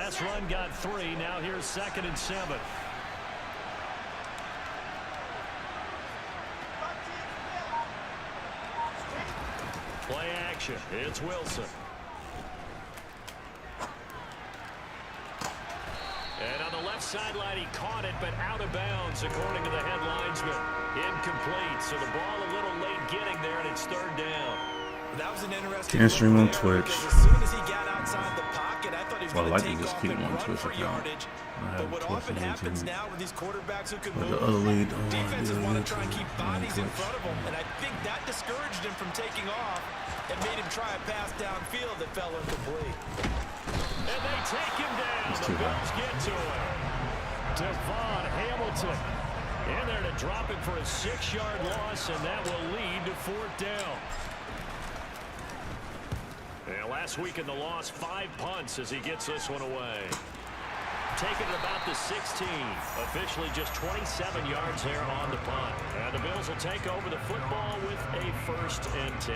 Last run got 3. Now here's 2nd and 7. Play action. It's Wilson. And on the left sideline, he caught it, but out of bounds, according to the head linesman. Incomplete, so the ball a little late getting there, and it's 3rd down. That was an interesting Can't stream on Twitch. As soon as he got outside the pocket, I thought he was Well, going I to like to take just off keep and one run Twitch for account. yardage. I But have what Twitch often on happens YouTube. now with these quarterbacks who can But move, the other lead don't want to defenses do want to YouTube try and keep on bodies in Twitch. front of him, and I think that discouraged him from taking off and made him try a pass downfield that fell incomplete. And they take him down. The Bills get to him. Devon Hamilton in there to drop him for a 6-yard loss, and that will lead to 4th down. And last week in the loss, 5 punts as he gets this one away. Taking it about the 16. Officially just 27 yards there on the punt. And the Bills will take over the football with a 1st and 10.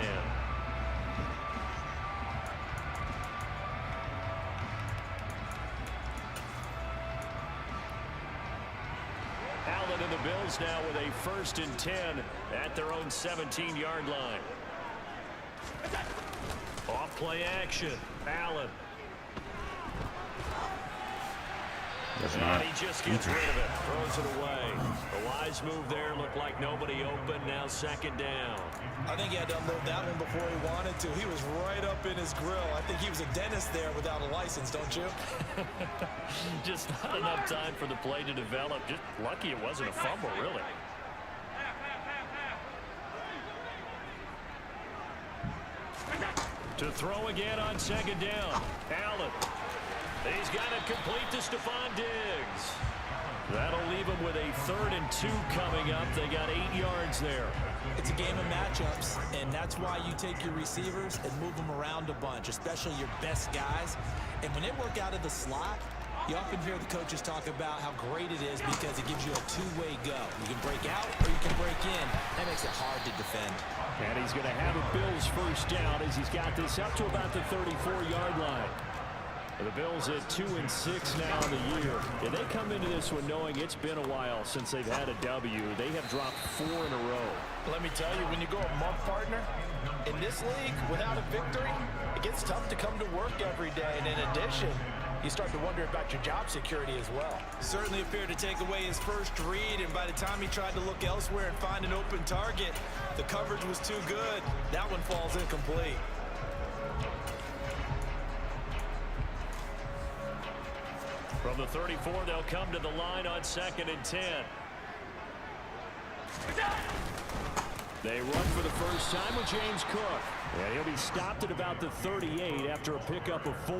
Allen and the Bills now with a 1st and 10 at their own 17-yard line. Off play action. Allen. And he just gets rid of it. Throws it away. A wise move there. Looked like nobody open. Now 2nd down. I think he had to unload that one before he wanted to. He was right up in his grill. I think he was a dentist there without a license, don't you? Just not enough time for the play to develop. Just lucky it wasn't a fumble, really. To throw again on 2nd down. Allen. He's got it complete to Stephon Diggs. That'll leave him with a 3rd and 2 coming up. They got 8 yards there. It's a game of matchups, and that's why you take your receivers and move them around a bunch, especially your best guys. And when they work out of the slot, you often hear the coaches talk about how great it is because it gives you a two-way go. You can break out or you can break in. That makes it hard to defend. And he's going to have a Bills 1st down as he's got this up to about the 34-yard line. The Bills at 2-6 now in the year. And they come into this one knowing it's been a while since they've had a W. They have dropped 4 in a row. Let me tell you, when you go a month, partner, in this league, without a victory, it gets tough to come to work every day. And in addition, you start to wonder about your job security as well. Certainly appeared to take away his first read, and by the time he tried to look elsewhere and find an open target, the coverage was too good. That one falls incomplete. From the 34, they'll come to the line on 2nd and 10. They run for the first time with James Cook. And he'll be stopped at about the 38 after a pickup of 4.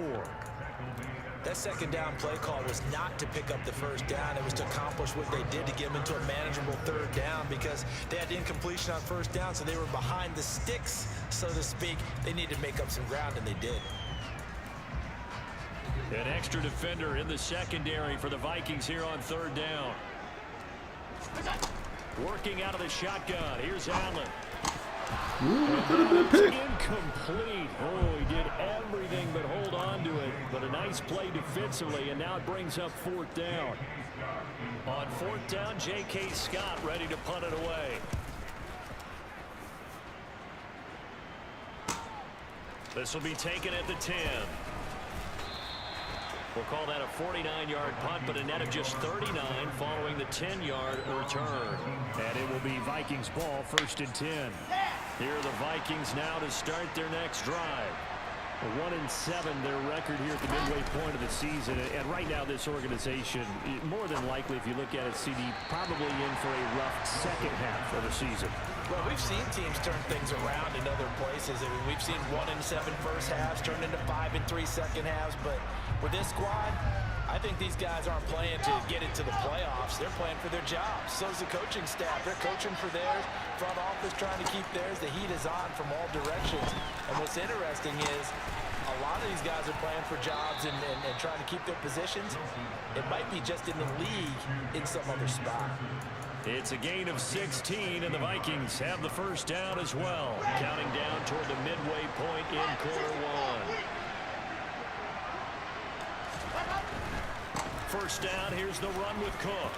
That 2nd down play call was not to pick up the 1st down. It was to accomplish what they did to get them into a manageable 3rd down because they had incompletion on 1st down, so they were behind the sticks, so to speak. They needed to make up some ground, and they did. An extra defender in the secondary for the Vikings here on 3rd down. Working out of the shotgun. Here's Allen. Incomplete. Oh, he did everything but hold on to it. But a nice play defensively, and now it brings up 4th down. On 4th down, J.K. Scott ready to punt it away. This will be taken at the 10. We'll call that a 49-yard punt, but a net of just 39 following the 10-yard return. And it will be Vikings ball, 1st and 10. Here are the Vikings now to start their next drive. 1-7, their record here at the midway point of the season. And right now, this organization, more than likely, if you look at it, CD, probably in for a rough second half of the season. Well, we've seen teams turn things around in other places. I mean, we've seen 1-7 first halves turn into 5-3 second halves. But with this squad, I think these guys aren't playing to get into the playoffs. They're playing for their jobs. So's the coaching staff. They're coaching for theirs. Front office trying to keep theirs. The heat is on from all directions. And what's interesting is a lot of these guys are playing for jobs and trying to keep their positions. It might be just in the league in some other spot. It's a gain of 16, and the Vikings have the 1st down as well. Counting down toward the midway point in quarter 1. first down. Here's the run with Cook.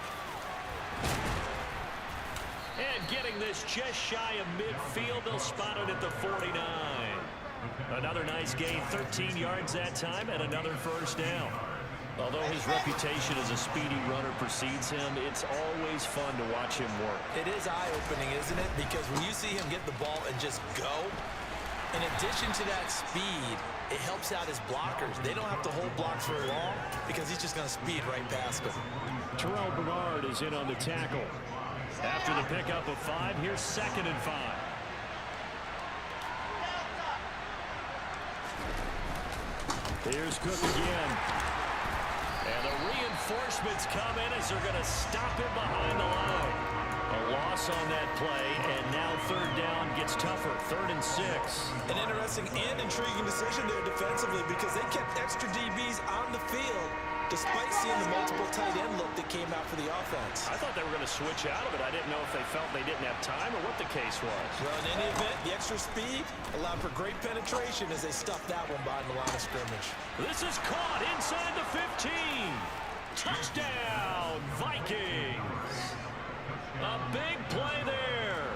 And getting this just shy of midfield. They'll spot it at the 49. Another nice gain, 13 yards that time, and another first down. Although his reputation as a speedy runner precedes him, it's always fun to watch him work. It is eye-opening, isn't it? Because when you see him get the ball and just go, in addition to that speed, it helps out his blockers. They don't have to hold blocks for long because he's just going to speed right past them. Terrell Bernard is in on the tackle. After the pickup of 5, here's 2nd and 5. Here's Cook again. And the reinforcements come in as they're going to stop him behind the line. A loss on that play, and now 3rd down gets tougher. 3rd and 6. An interesting and intriguing decision there defensively because they kept extra DBs on the field despite seeing the multiple tight end look that came out for the offense. I thought they were going to switch out of it. I didn't know if they felt they didn't have time or what the case was. Well, in any event, the extra speed allowed for great penetration as they stuffed that one behind the line of scrimmage. This is caught inside the 15. Touchdown, Vikings. A big play there.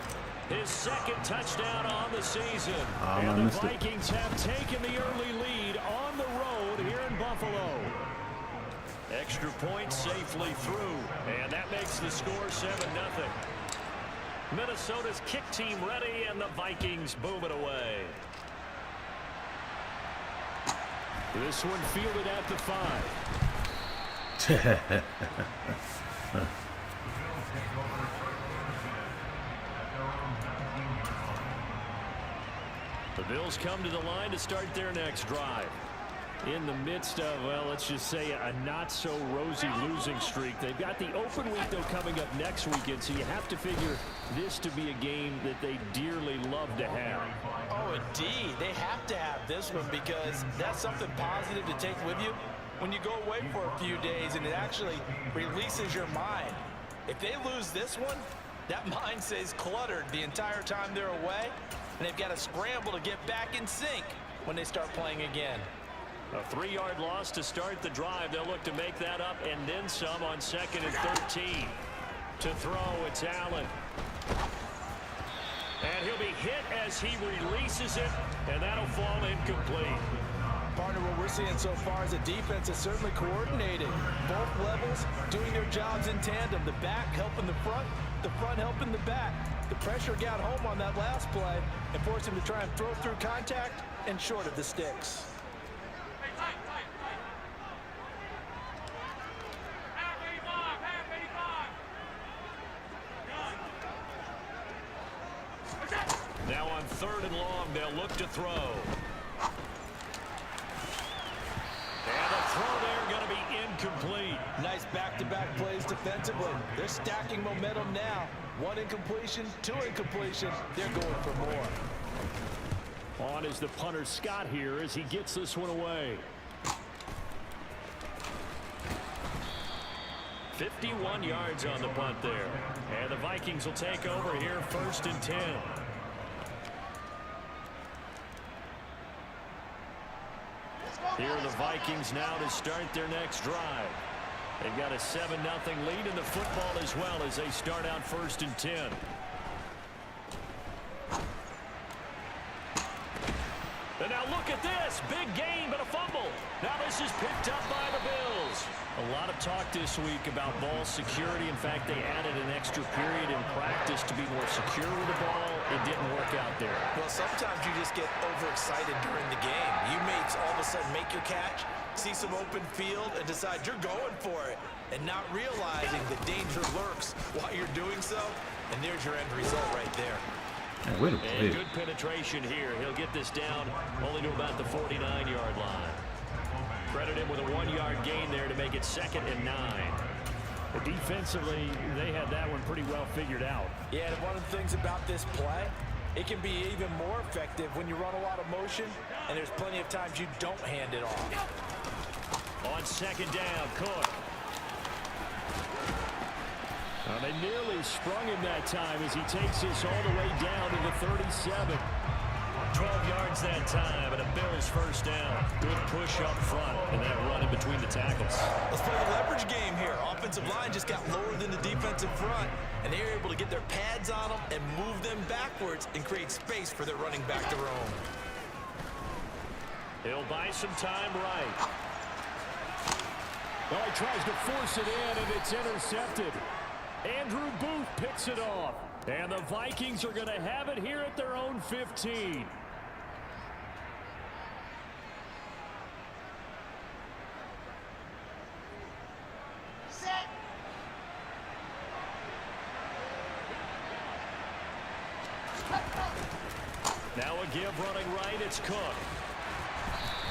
His 2nd touchdown on the season. And the Vikings have taken the early lead on the road here in Buffalo. Extra point safely through, and that makes the score 7-0. Minnesota's kick team ready, and the Vikings boom it away. This one fielded at the 5. The Bills come to the line to start their next drive. In the midst of, well, let's just say a not-so-rosy losing streak. They've got the open week, though, coming up next weekend, so you have to figure this to be a game that they dearly love to have. Oh, indeed. They have to have this one because that's something positive to take with you when you go away for a few days, and it actually releases your mind. If they lose this one, that mind stays cluttered the entire time they're away, and they've got to scramble to get back in sync when they start playing again. A 3-yard loss to start the drive. They'll look to make that up and then some on 2nd and 13. To throw, it's Allen. And he'll be hit as he releases it, and that'll fall incomplete. Partner, what we're seeing so far is the defense is certainly coordinated. Both levels doing their jobs in tandem. The back helping the front helping the back. The pressure got home on that last play and forced him to try and throw through contact and short of the sticks. Now on 3rd and long, they'll look to throw. And the throw there going to be incomplete. Nice back-to-back plays defensively. They're stacking momentum now. 1 incompletion, 2 incompletion. They're going for more. On is the punter Scott here as he gets this one away. 51 yards on the punt there. And the Vikings will take over here 1st and 10. Here are the Vikings now to start their next drive. They've got a 7-0 lead in the football as well as they start out 1st and 10. And now look at this. Big gain, but a fumble. Now this is picked up by the Bills. A lot of talk this week about ball security. In fact, they added an extra period in practice to be more secure with the ball. It didn't work out there. Well, sometimes you just get overexcited during the game. You may all of a sudden make your catch, see some open field, and decide you're going for it, and not realizing the danger lurks while you're doing so. And there's your end result right there. And good penetration here. He'll get this down only to about the 49-yard line. Credit him with a 1-yard gain there to make it 2nd and 9. But defensively, they had that one pretty well figured out. Yeah, and one of the things about this play, it can be even more effective when you run a lot of motion, and there's plenty of times you don't hand it off. On 2nd down, Cook. They nearly sprung him that time as he takes this all the way down to the 37. 12 yards that time, and a Bills first down. Good push up front, and that run in between the tackles. Let's play the leverage game here. Offensive line just got lower than the defensive front, and they were able to get their pads on them and move them backwards and create space for their running back to roam. He'll buy some time right. Well, he tries to force it in, and it's intercepted. Andrew Booth picks it off. And the Vikings are going to have it here at their own 15. Set. Now a give running right, it's Cook.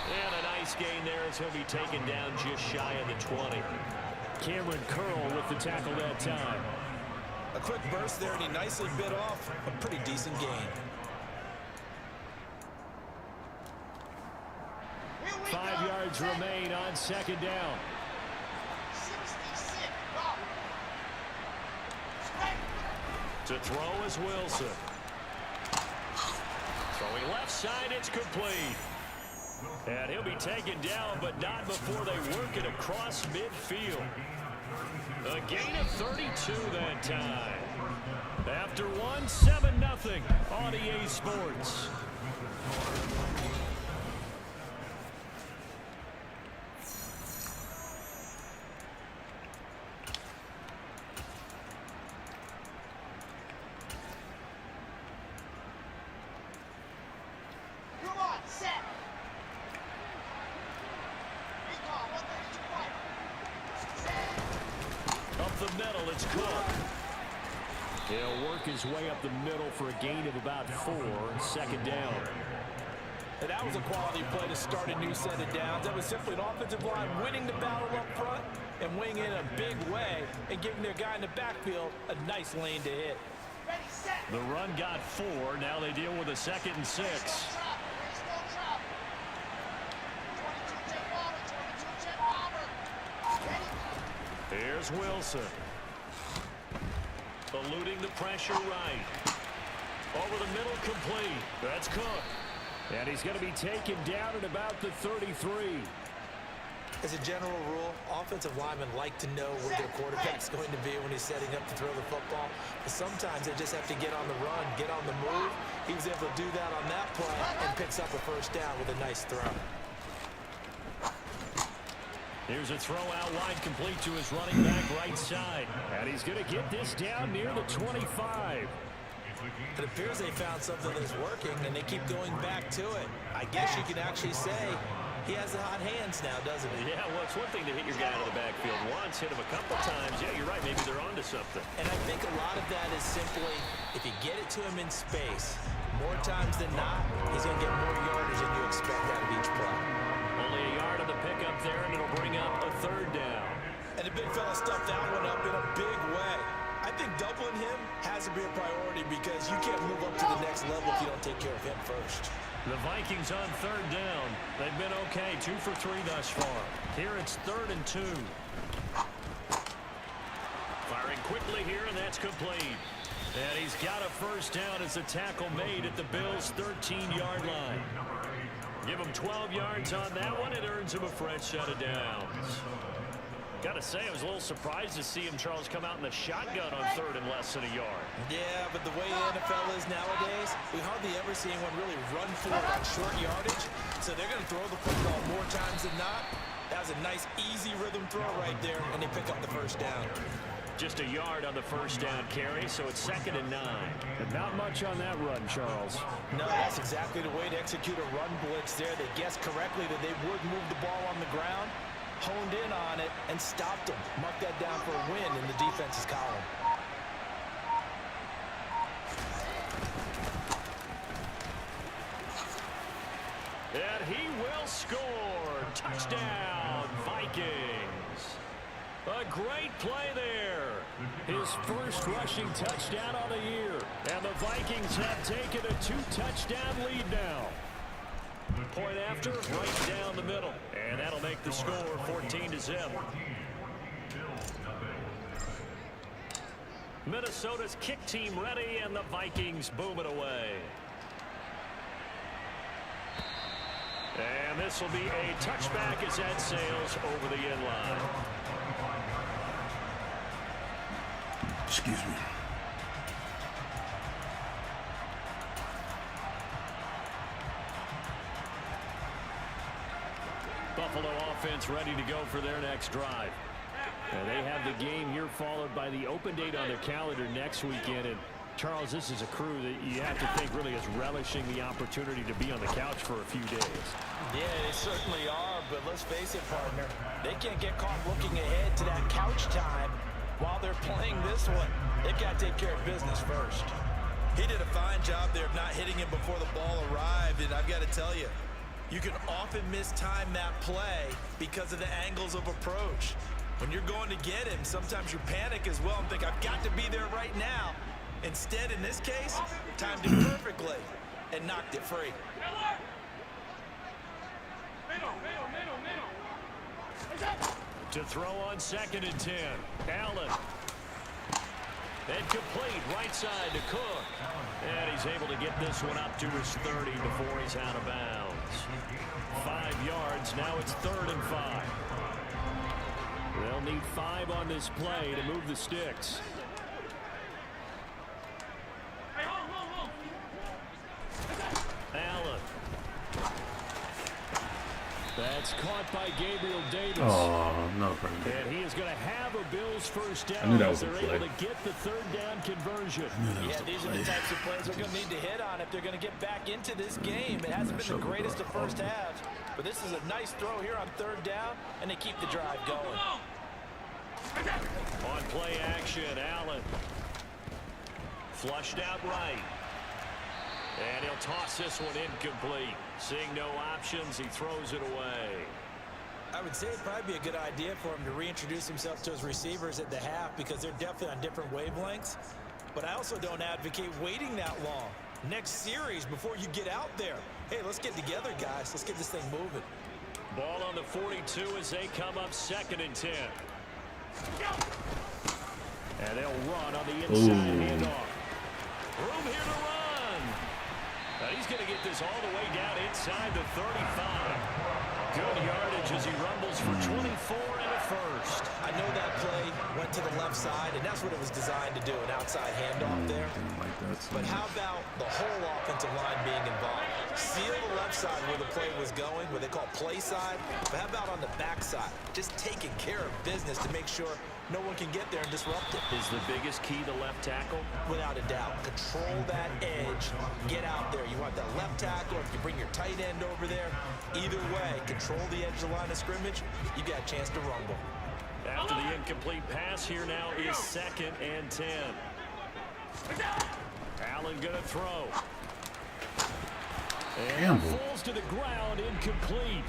And a nice gain there as he'll be taken down just shy of the 20. Cameron Curl with the tackle that time. A quick burst there, and he nicely bit off a pretty decent gain. 5 yards remain on second down. 66. Go. To throw is Wilson. Throwing left side, it's complete. And he'll be taken down, but not before they work it across midfield. A gain of 32 that time. After one, 7-0 on EA Sports. Come on, set. Recall, 132 right. Up the middle, it's Cook. He'll work his way up the middle for a gain of about 4, second down. And that was a quality play to start a new set of downs. That was simply an offensive line winning the battle up front and winning in a big way and giving their guy in the backfield a nice lane to hit. Ready, set. The run got 4. Now they deal with a 2nd and 6. Drop. Race ball drop. 22 jet bomber. 22 jet bomber. Ready. Here's Wilson. Eluding the pressure right. Over the middle, complete. That's Cook. And he's going to be taken down at about the 33. As a general rule, offensive linemen like to know where their quarterback's going to be when he's setting up to throw the football. But sometimes they just have to get on the run, get on the move. He was able to do that on that play and picks up a first down with a nice throw. Here's a throw out wide, complete to his running back right side. And he's going to get this down near the 25. It appears they found something that's working, and they keep going back to it. I guess you can actually say he has the hot hands now, doesn't he? Yeah, well, it's one thing to hit your guy out of the backfield once, hit him a couple times. Yeah, you're right. Maybe they're onto something. And I think a lot of that is simply if you get it to him in space, more times than not, he's going to get more yardage than you expect out of each play. Only a yard on the pickup there, and it'll bring up a 3rd down. And the big fella stuffed that one up in a big way. I think doubling him has to be a priority because you can't move up to the next level if you don't take care of him first. The Vikings on 3rd down. They've been okay, 2 for 3 thus far. Here it's 3rd and 2. Firing quickly here, and that's complete. And he's got a first down as the tackle made at the Bills' 13-yard line. Give him 12 yards on that one. It earns him a fresh set of downs. Got to say, I was a little surprised to see him, Charles, come out in the shotgun on 3rd and less than a yard. Yeah, but the way the NFL is nowadays, we hardly ever see anyone really run for it on short yardage. So they're going to throw the football more times than not. That was a nice, easy rhythm throw right there, and they pick up the first down. Just a yard on the first down carry, so it's 2nd and 9. And not much on that run, Charles. No, that's exactly the way to execute a run blitz there. They guessed correctly that they would move the ball on the ground, honed in on it, and stopped them. Mark that down for a win in the defense's column. And he will score. Touchdown, Vikings. A great play there. His first rushing touchdown on the year. And the Vikings have taken a 2-touchdown lead now. Point after, right down the middle. And that'll make the score 14-0. Minnesota's kick team ready, and the Vikings boom it away. And this will be a touchback as that sails over the end line. Excuse me. Buffalo offense ready to go for their next drive. And they have the game here followed by the open date on their calendar next weekend. And Charles, this is a crew that you have to think really is relishing the opportunity to be on the couch for a few days. Yeah, they certainly are, but let's face it, partner. They can't get caught looking ahead to that couch time while they're playing this one. They've got to take care of business first. He did a fine job there of not hitting him before the ball arrived, and I've got to tell you, you can often mistime that play because of the angles of approach. When you're going to get him, sometimes you panic as well and think, I've got to be there right now. Instead, in this case, timed it perfectly and knocked it free. To throw on 2nd and 10. Allen. And complete right side to Cook. And he's able to get this one up to his 30 before he's out of bounds. 5 yards. Now it's 3rd and 5. They'll need 5 on this play to move the sticks. Allen. That's caught by Gabriel Davis. Oh, no problem. And he is going to have a Bills first down. I knew that was a they're play. able to get the 3rd down conversion. Yeah, these are the types of plays they're going to need to hit on if they're going to get back into this game. It hasn't been the greatest of first halves, but this is a nice throw here on 3rd down, and they keep the drive going. On play action, Allen. Flushed out right. And he'll toss this one incomplete. Seeing no options, he throws it away. I would say it'd probably be a good idea for him to reintroduce himself to his receivers at the half because they're definitely on different wavelengths. But I also don't advocate waiting that long. Next series before you get out there. Hey, let's get together, guys. Let's get this thing moving. Ball on the 42 as they come up 2nd and 10. And they'll run on the inside handoff. Room here to run. And he's going to get this all the way down inside the 35. Good yardage as he rumbles for 24 and a first. I know that play went to the left side, and that's what it was designed to do, an outside handoff there. But how about the whole offensive line being involved? Seal the left side where the play was going, where they call play side. But how about on the back side? Just taking care of business to make sure no one can get there and disrupt it. Is the biggest key the left tackle? Without a doubt. Control that edge. Get out there. You want that left tackle, or if you bring your tight end over there. Either way, control the edge of the line of scrimmage. You got a chance to rumble. After the incomplete pass, here now is 2nd and 10. Allen gonna throw. And falls to the ground, incomplete.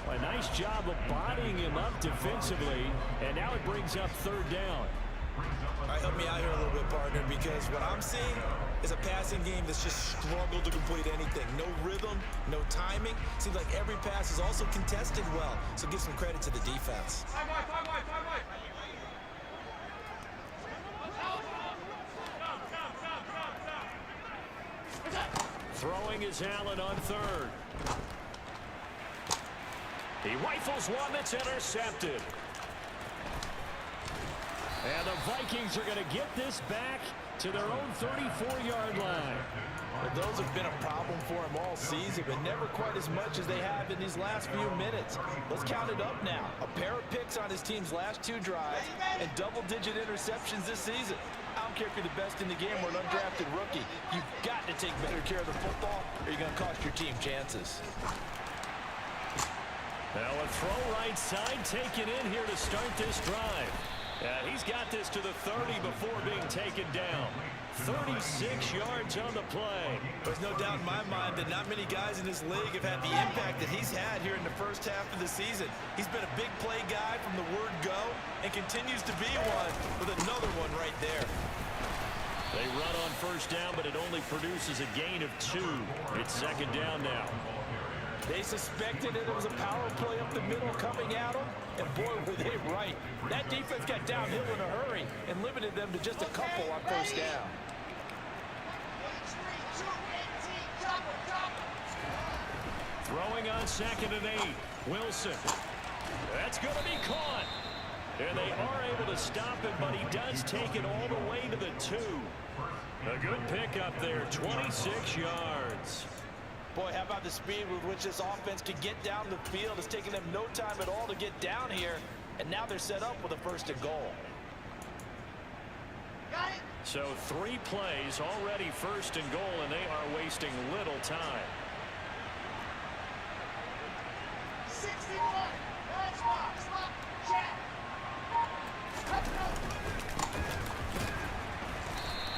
A nice job of bodying him up defensively, and now it brings up 3rd down. All right, help me out here a little bit, partner, because what I'm seeing is a passing game that's just struggled to complete anything. No rhythm, no timing. Seems like every pass is also contested well, so give some credit to the defense. Throwing is Allen on 3rd. He rifles one that's intercepted. And the Vikings are going to get this back to their own 34-yard line. Well, those have been a problem for him all season, but never quite as much as they have in these last few minutes. Let's count it up now. A pair of picks on his team's last 2 drives and double-digit interceptions this season. I don't care if you're the best in the game or an undrafted rookie. You've got to take better care of the football or you're going to cost your team chances. Now a throw right side taken in here to start this drive. He's got this to the 30 before being taken down. 36 yards on the play. There's no doubt in my mind that not many guys in this league have had the impact that he's had here in the first half of the season. He's been a big play guy from the word go and continues to be one with another one right there. They run on 1st down, but it only produces a gain of 2. It's 2nd down now. They suspected it was a power play up the middle coming at them, and boy, were they right. That defense got downhill in a hurry and limited them to just a couple on 1st down. Throwing on on 2nd and 8. Wilson. That's going to be caught. And they are able to stop him, but he does take it all the way to the 2. A good pickup there, 26 yards. Boy, how about the speed with which this offense can get down the field? It's taking them no time at all to get down here, and now they're set up with a 1st and goal. Got it. So 3 plays, already 1st and goal, and they are wasting little time. 61. That's box. Stop. Check.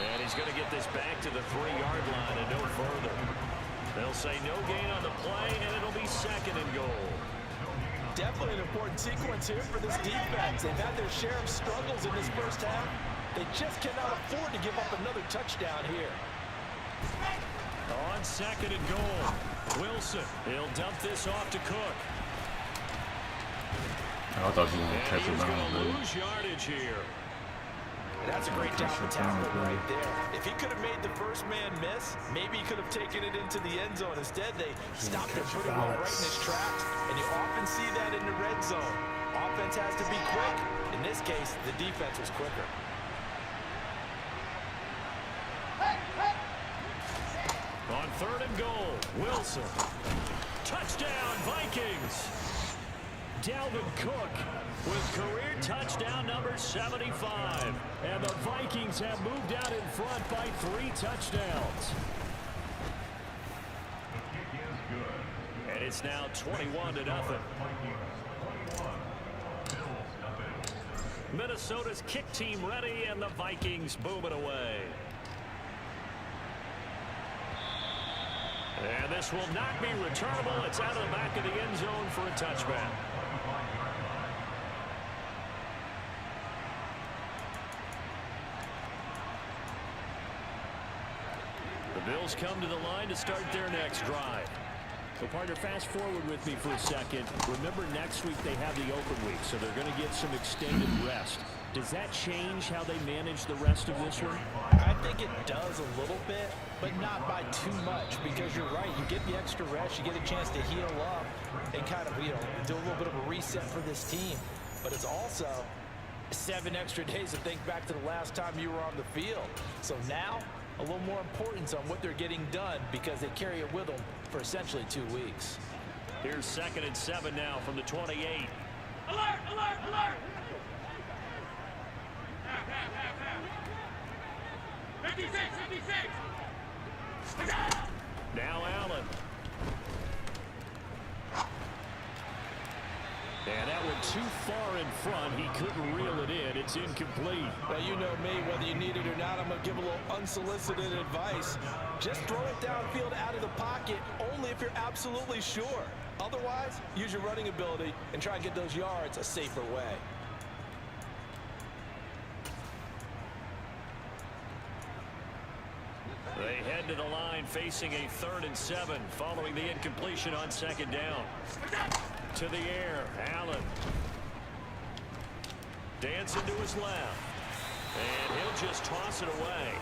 And he's going to get this back to the 3-yard line and no further. They'll say no gain on the play, and it'll be 2nd and goal. Definitely an important sequence here for this defense. They've had their share of struggles in this first half. They just cannot afford to give up another touchdown here. On 2nd and goal, Wilson. He'll dump this off to Cook. I thought you were going to And catch he's it going down, to dude. lose yardage here. That's a great job of tackling right there. If he could have made the first man miss, maybe he could have taken it into the end zone. Instead, they stopped him pretty well right in his tracks, and you often see that in the red zone. Offense has to be quick. In this case, the defense was quicker. On 3rd and goal, Wilson. Touchdown, Vikings. Dalvin Cook with career touchdown number 75. And the Vikings have moved out in front by 3 touchdowns. And it's now 21-0. Minnesota's kick team ready, and the Vikings boom it away. And this will not be returnable. It's out of the back of the end zone for a touchback. The Bills come to the line to start their next drive. So, partner, fast forward with me for a second. Remember, next week they have the open week, so they're going to get some extended rest. Does that change how they manage the rest of this one? I think it does a little bit, but not by too much, because you're right. You get the extra rest, you get a chance to heal up and kind of, do a little bit of a reset for this team. But it's also 7 extra days to think back to the last time you were on the field. So now, a little more importance on what they're getting done, because they carry it with them for essentially 2 weeks. Here's 2nd and 7 now from the 28. Alert! Alert! Alert! 56! 56! Now Allen. And that went too far in front. He couldn't reel it in. It's incomplete. Well, you know me, whether you need it or not, I'm going to give a little unsolicited advice. Just throw it downfield out of the pocket, only if you're absolutely sure. Otherwise, use your running ability and try and get those yards a safer way. They head to the line facing a 3rd and 7 following the incompletion on 2nd down. To the air, Allen. Dancing to his left. And he'll just toss it away.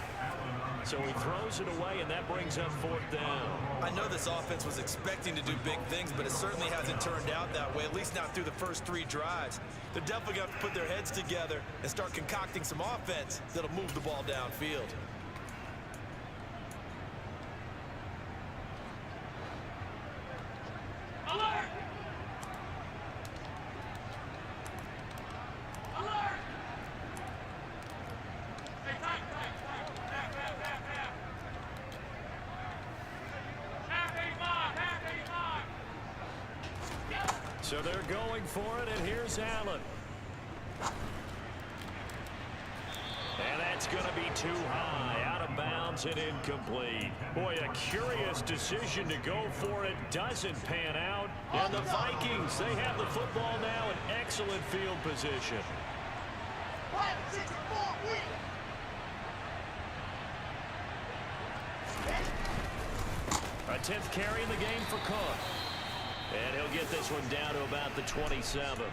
So he throws it away, and that brings up 4th down. I know this offense was expecting to do big things, but it certainly hasn't turned out that way, at least not through the first 3 drives. They're definitely going to put their heads together and start concocting some offense that'll move the ball downfield. Alert! Alert! Hey, time! So they're going for it, and here's Allen. And that's going to be too high, out of bounds and incomplete. Boy, a curious decision to go for it. Doesn't pan out. And the Vikings, they have the football now in excellent field position. 64, win. A 10th carry in the game for Cook. And he'll get this one down to about the 27.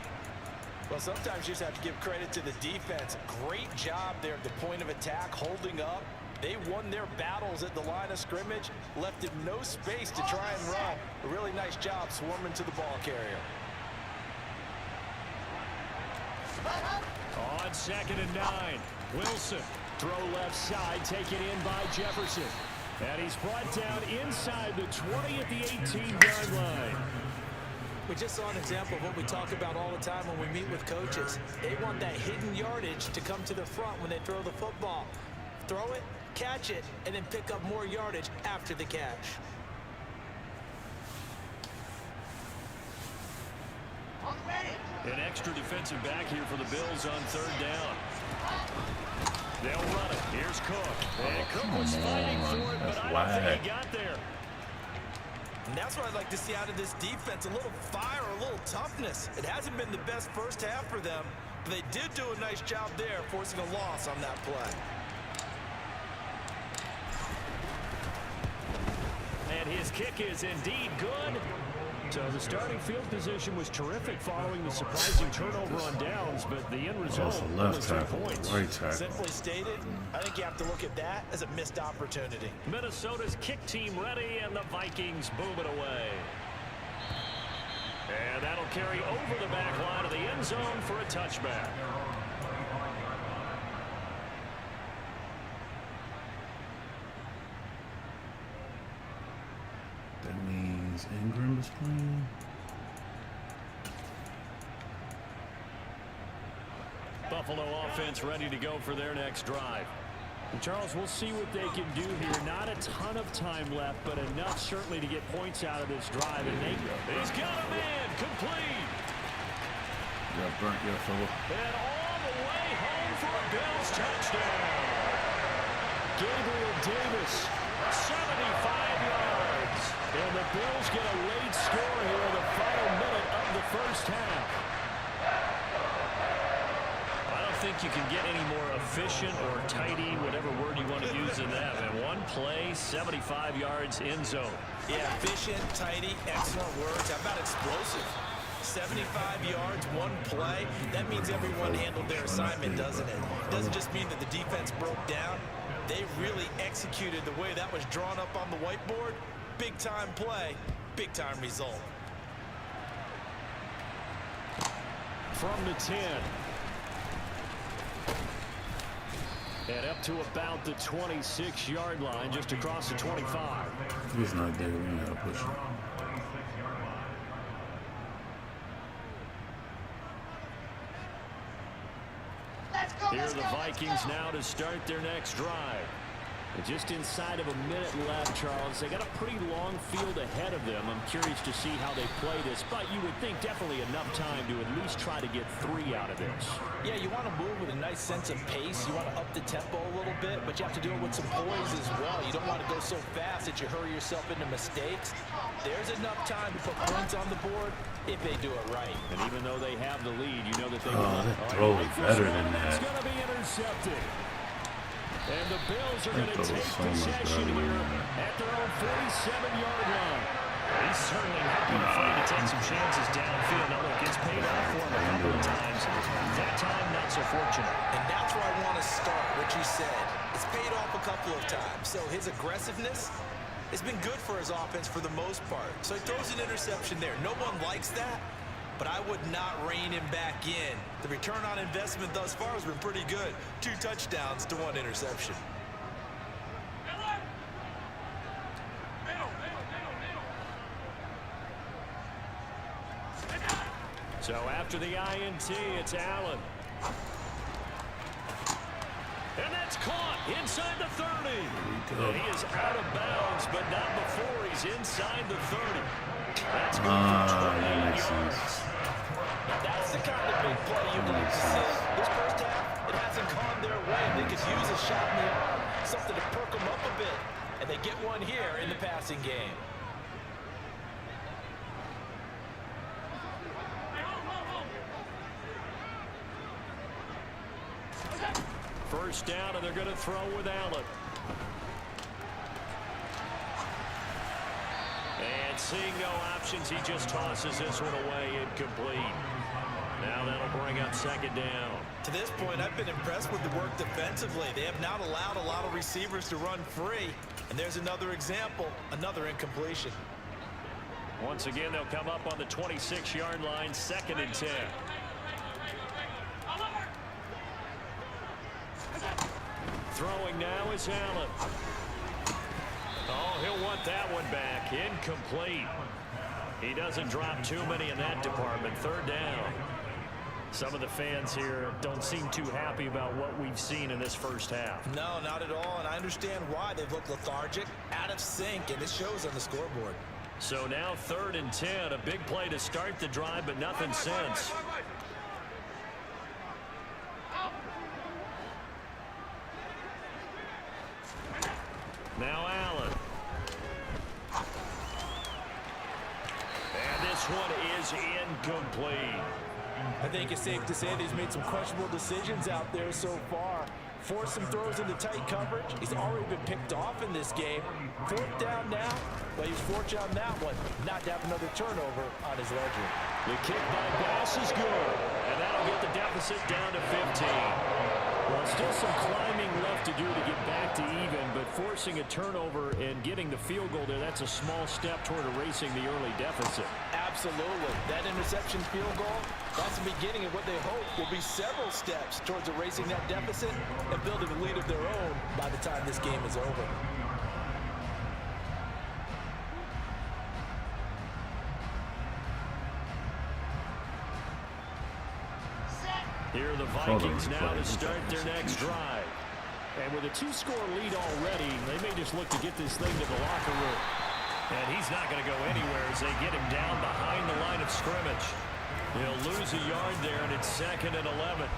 Well, sometimes you just have to give credit to the defense. Great job there at the point of attack, holding up, They won their battles at the line of scrimmage, left him no space to try and run. A really nice job swarming to the ball carrier. On 2nd and 9, Wilson. Throw left side, taken in by Jefferson. And he's brought down inside the 20 at the 18-yard line. We just saw an example of what we talk about all the time when we meet with coaches. They want that hidden yardage to come to the front when they throw the football. Throw it, catch it, and then pick up more yardage after the catch. An extra defensive back here for the Bills on 3rd down. They'll run it. Here's Cook. And Cook was fighting for it, but I don't think he got there. And that's what I'd like to see out of this defense, a little fire, a little toughness. It hasn't been the best first half for them, but they did do a nice job there, forcing a loss on that play. And his kick is indeed good. So the starting field position was terrific following the surprising turnover on downs, but the end result Also only left 3 tackle, points. right tackle. Simply stated, I think you have to look at that as a missed opportunity. Minnesota's kick team ready, and the Vikings boom it away. And that'll carry over the back line of the end zone for a touchback. That means Ingram is playing. Buffalo offense ready to go for their next drive. And Charles, we'll see what they can do here. Not a ton of time left, but enough certainly to get points out of this drive. And He's got a man complete. Got burnt, yeah, fella. And all the way home for a Bills touchdown. Gabriel Davis, 75 yards. and the Bills get a late score here in the final minute of the first half. I don't think you can get any more efficient or tidy, whatever word you want to use in that. And one play, 75 yards in zone. Yeah, efficient, tidy, excellent words. How about explosive? 75 yards, one play. That means everyone handled their assignment, doesn't it? Doesn't just mean that the defense broke down. They really executed the way that was drawn up on the whiteboard. Big-time play, big-time result. From the 10. And up to about the 26-yard line, just across the 25. He's not there. We gotta push him. Here are the Vikings now to start their next drive. And just inside of a minute left, Charles. They got a pretty long field ahead of them. I'm curious to see how they play this, but you would think definitely enough time to at least try to get 3 out of this. Yeah, you want to move with a nice sense of pace. You want to up the tempo a little bit, but you have to do it with some poise as well. You don't want to go so fast that you hurry yourself into mistakes. There's enough time to put points on the board if they do it right. And even though they have the lead, you know that they Oh, that throw was better than It's that. going to be intercepted. And the Bills are going to That throw was take so much possession better than here that. at their own 47-yard line. He's certainly not been afraid to take some chances downfield. Now, look, it's paid off for him a couple of times. That time, not so fortunate. And that's where I want to start, what you said. It's paid off a couple of times. So his aggressiveness has been good for his offense for the most part. So he throws an interception there. No one likes that, but I would not rein him back in. The return on investment thus far has been pretty good. 2 touchdowns to 1 interception. So after the INT, it's Allen. And that's caught inside the 30. go. He is out of bounds, but not before he's inside the 30. That's good That for 28 makes yards. sense. That's the kind of big play you'd like to see. This first half, it hasn't gone their way. They could use a shot in the arm, something to perk them up a bit. And they get one here in the passing game. First down, and they're going to throw with Allen. And seeing no options, he just tosses this one away incomplete. Now that'll bring up second down. To this point, I've been impressed with the work defensively. They have not allowed a lot of receivers to run free. And there's another example, another incompletion. Once again, they'll come up on the 26-yard line, 2nd and 10. Throwing now is Allen. Oh, he'll want that one back. Incomplete. He doesn't drop too many in that department. 3rd down. Some of the fans here don't seem too happy about what we've seen in this first half. No, not at all, and I understand why. They've looked lethargic, out of sync, and it shows on the scoreboard. So now 3rd and 10, a big play to start the drive, but nothing since. Now Allen. And this one is incomplete. I think it's safe to say that he's made some questionable decisions out there so far. Forced some throws into tight coverage. He's already been picked off in this game. 4th down now. Well, he was fortunate on that one, not to have another turnover on his ledger. The kick by Bass is good, and that'll get the deficit down to 15. Well, still some climbing left to do to get back to even, but forcing a turnover and getting the field goal there, that's a small step toward erasing the early deficit. Absolutely. That interception field goal, that's the beginning of what they hope will be several steps towards erasing that deficit and building a lead of their own by the time this game is over. Here are the Vikings now to start their next drive. And with a 2-score lead already, they may just look to get this thing to the locker room. And he's not going to go anywhere as they get him down behind the line of scrimmage. He'll lose a yard there, and it's 2nd and 11.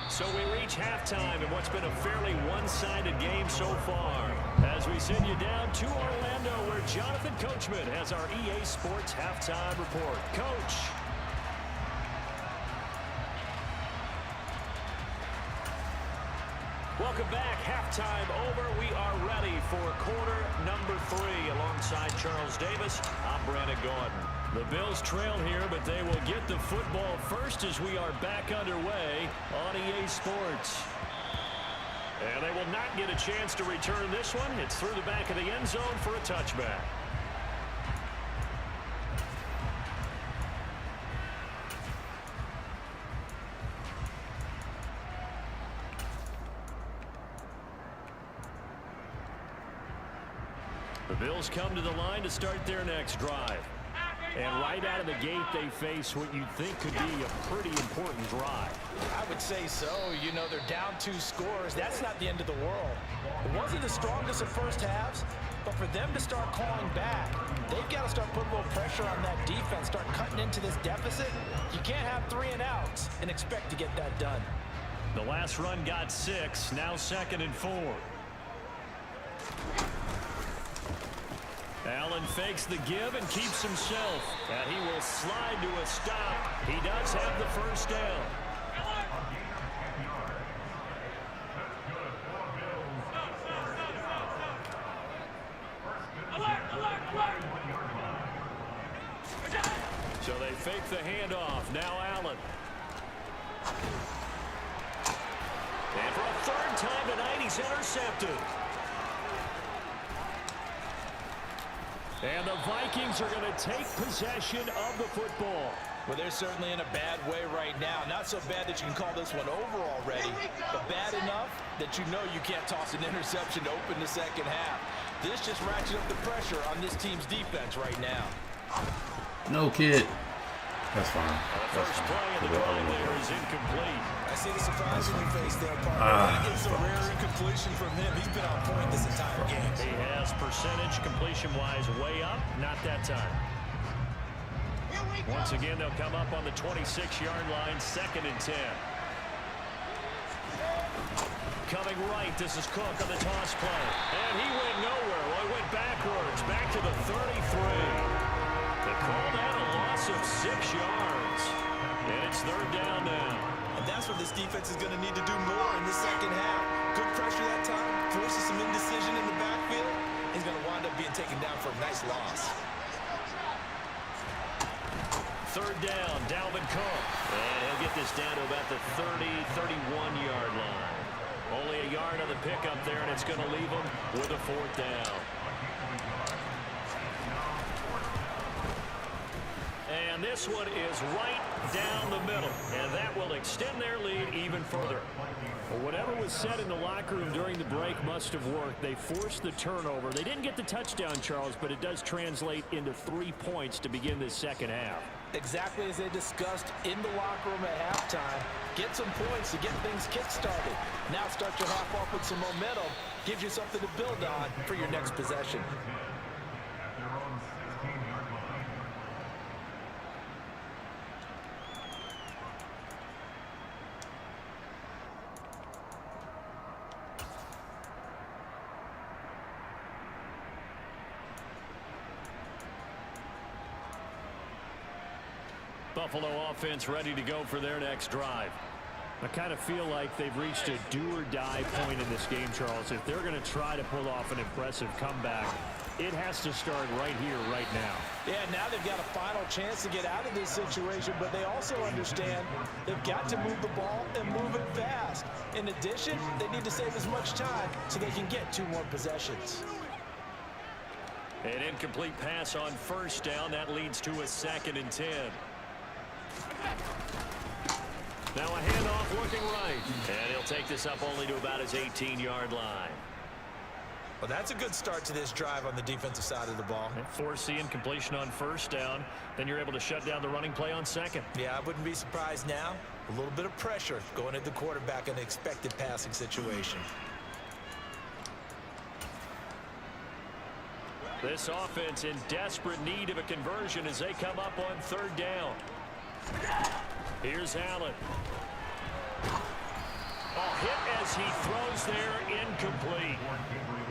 So we reach halftime in what's been a fairly one-sided game so far. As we send you down to Orlando, where Jonathan Coachman has our EA Sports Halftime Report. Coach. Welcome back. Halftime over. We are ready for quarter number 3. Alongside Charles Davis, I'm Brandon Gordon. The Bills trail here, but they will get the football first as we are back underway on EA Sports. And they will not get a chance to return this one. It's through the back of the end zone for a touchback. The Bills come to the line to start their next drive. And right out of the gate, they face what you'd think could be a pretty important drive. I would say so. You know, they're down 2 scores. That's not the end of the world. It wasn't the strongest of first halves, but for them to start calling back, they've got to start putting a little pressure on that defense, start cutting into this deficit. You can't have 3 and outs and expect to get that done. The last run got 6, now 2nd and 4. Allen fakes the give and keeps himself. And he will slide to a stop. He does have the first down. So they fake the handoff. Now Allen. And for a 3rd time tonight, he's intercepted. And the Vikings are going to take possession of the football. Well, they're certainly in a bad way right now. Not so bad that you can call this one over already, but bad enough that you know you can't toss an interception to open the second half. This just ratchets up the pressure on this team's defense right now. No, kid. That's fine. The first play of the drive there is incomplete. I see the surprise in your face there, partner. It's a rare incompletion from him. He's been on point this entire game. He has percentage completion-wise way up. Not that time. Once again, they'll come up on the 26-yard line, 2nd and 10. Coming right, this is Cook on the toss play. And he went nowhere. Well, he went backwards, back to the 33. They call that a loss of 6 yards. And it's 3rd down now. And that's what this defense is going to need to do more in the second half. Good pressure that time, forces some indecision in the backfield. He's going to wind up being taken down for a nice loss. Third down, Dalvin Cook. And he'll get this down to about the 30, 31-yard line. Only a yard on the pickup there, and it's going to leave him with a fourth down. And this one is right down the middle, and that will extend their lead even further. Well, whatever was said in the locker room during the break must have worked. They forced the turnover. They didn't get the touchdown, Charles, but it does translate into 3 points to begin this second half. Exactly as they discussed in the locker room at halftime. Get some points to get things kick-started. Now start your half off with some momentum. Gives you something to build on for your next possession. Buffalo offense ready to go for their next drive. I kind of feel like they've reached a do-or-die point in this game, Charles. If they're going to try to pull off an impressive comeback, it has to start right here, right now. Yeah, now they've got a final chance to get out of this situation, but they also understand they've got to move the ball and move it fast. In addition, they need to save as much time so they can get 2 more possessions. An incomplete pass on first down. That leads to a 2nd and 10. Now a handoff looking right. And he'll take this up only to about his 18-yard line. Well, that's a good start to this drive on the defensive side of the ball. Force the incompletion on first down. Then you're able to shut down the running play on second. Yeah, I wouldn't be surprised now. A little bit of pressure going at the quarterback in an expected passing situation. This offense in desperate need of a conversion as they come up on third down. Here's Allen. Hit as he throws there, incomplete.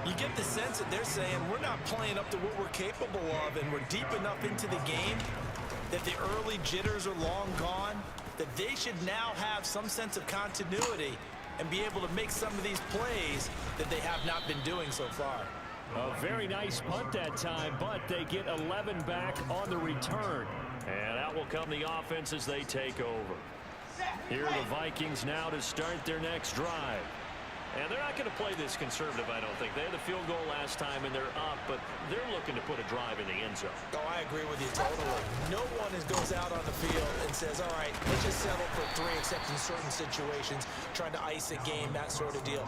You get the sense that they're saying we're not playing up to what we're capable of, and we're deep enough into the game that the early jitters are long gone, that they should now have some sense of continuity and be able to make some of these plays that they have not been doing so far. A very nice punt that time, but they get 11 back on the return. And out will come the offense as they take over. Here are the Vikings now to start their next drive. And they're not going to play this conservative, I don't think. They had the field goal last time, and they're up, but they're looking to put a drive in the end zone. Oh, I agree with you totally. No one goes out on the field and says, all right, let's just settle for 3, except in certain situations, trying to ice a game, that sort of deal.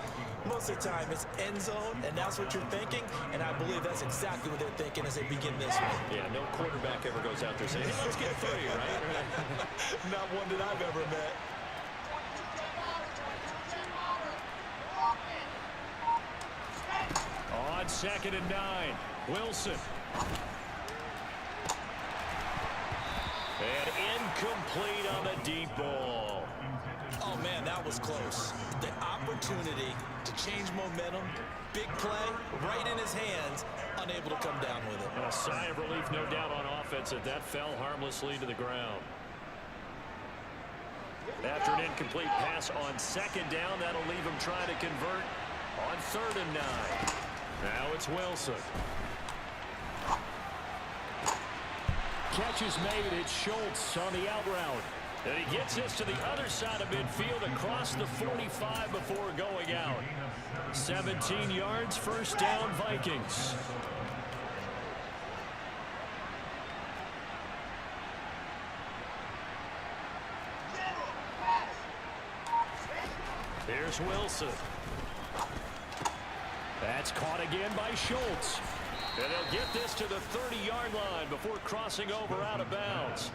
Most of the time, it's end zone, and that's what you're thinking, and I believe that's exactly what they're thinking as they begin this one. Yeah, no quarterback ever goes out there saying, hey, let's get 3, right? Not one that I've ever met. On 2nd and 9, Wilson. And incomplete on the deep ball. Oh, man, that was close. The opportunity to change momentum, big play, right in his hands, unable to come down with it. And a sigh of relief, no doubt, on offense that fell harmlessly to the ground. After an incomplete pass on 2nd down, that'll leave him trying to convert on 3rd and 9. Now it's Wilson. Catch is made. It's Schultz on the out route. And he gets this to the other side of midfield across the 45 before going out. 17 yards, first down, Vikings. Here's Wilson. That's caught again by Schultz. And they'll get this to the 30-yard line before crossing over out of bounds.